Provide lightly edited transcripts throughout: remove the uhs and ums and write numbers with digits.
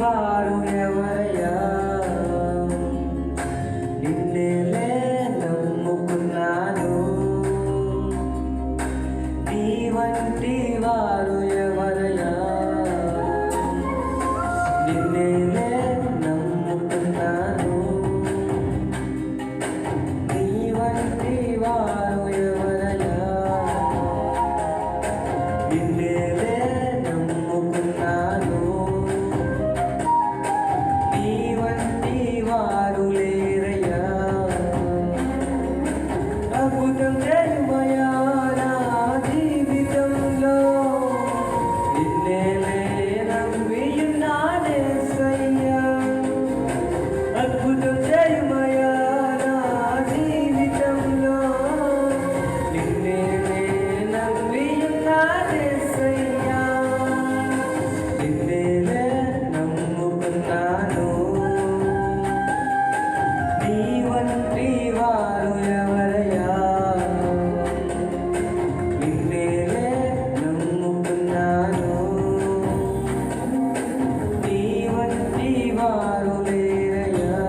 వారు ఎవరయ్యా? నిన్నేలే నమ్ముకున్నాను. నీ వంటి వారు ఎవరయ్యా? నిన్నేలే నమ్ముకున్నాను. నీ వంటి వారు ఎవరయ్యా? నిన్నేలే నమ్ముకున్నాను. నీ వంటి వారు లేరయ్యా. అద్భుతం చేయుమయ్యా నా జీవితంలో. నిన్నేలే నమ్మియున్నానేసయ్యా. అద్భుతం చేయుమయ్యా నా జీవితంలో. నిన్నేలే నమ్మియున్నానేసయ్యా. నిన్నేలే నమ్ముకున్నాను. నీ వంటి వారు ఎవరయ్యా? నిన్నేలే నమ్ముకున్నాను. నీ వంటి వారు లేరయ్యా.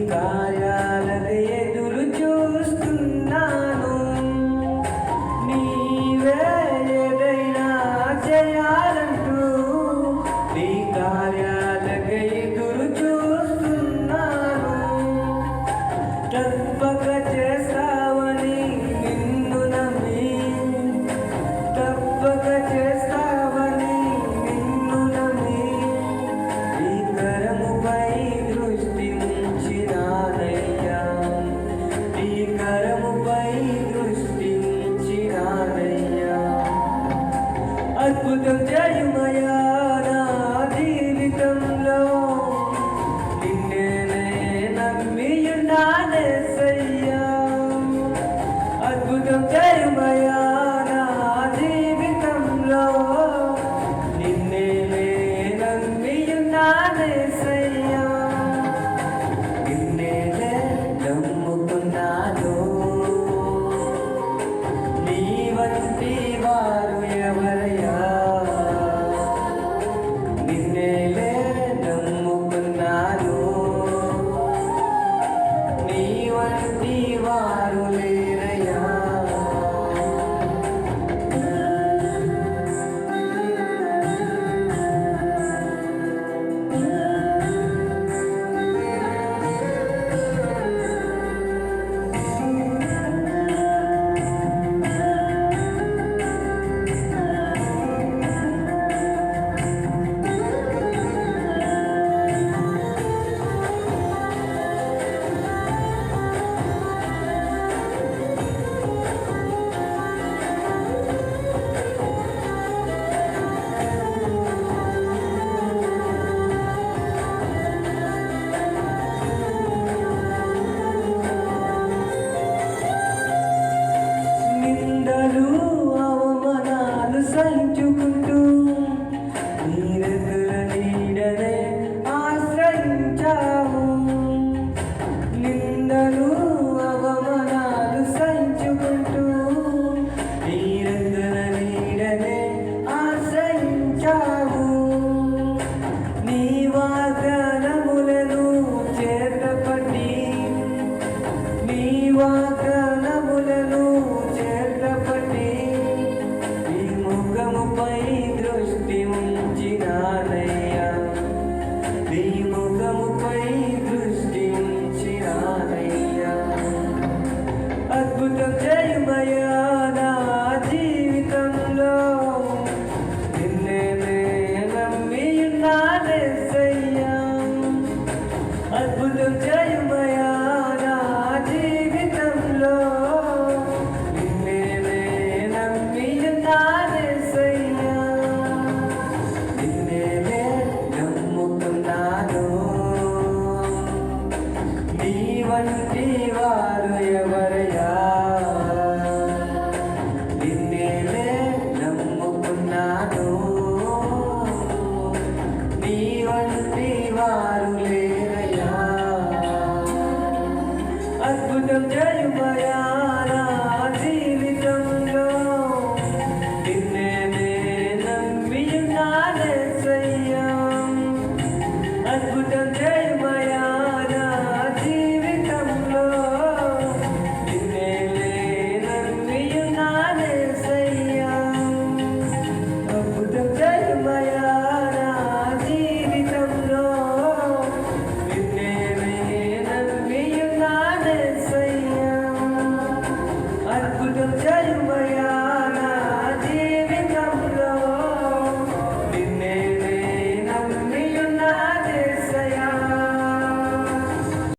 కార్యాలకి ఎదురు చూస్తున్నాను. నీవే ఏదైనా చేయాలంటూ నీ కార్యాలకి ఎదురు చూస్తున్నాను. తప్పక చేస్తావని నిన్ను నమ్మి, తప్పక చేస్తావని నిన్ను నమ్మి నీ కరముపై దృష్టి ఉంచినానయ్యా. నీ కరముపై దృష్టి ఉంచినానయ్యా. అద్భుతం చేయుమయ్యా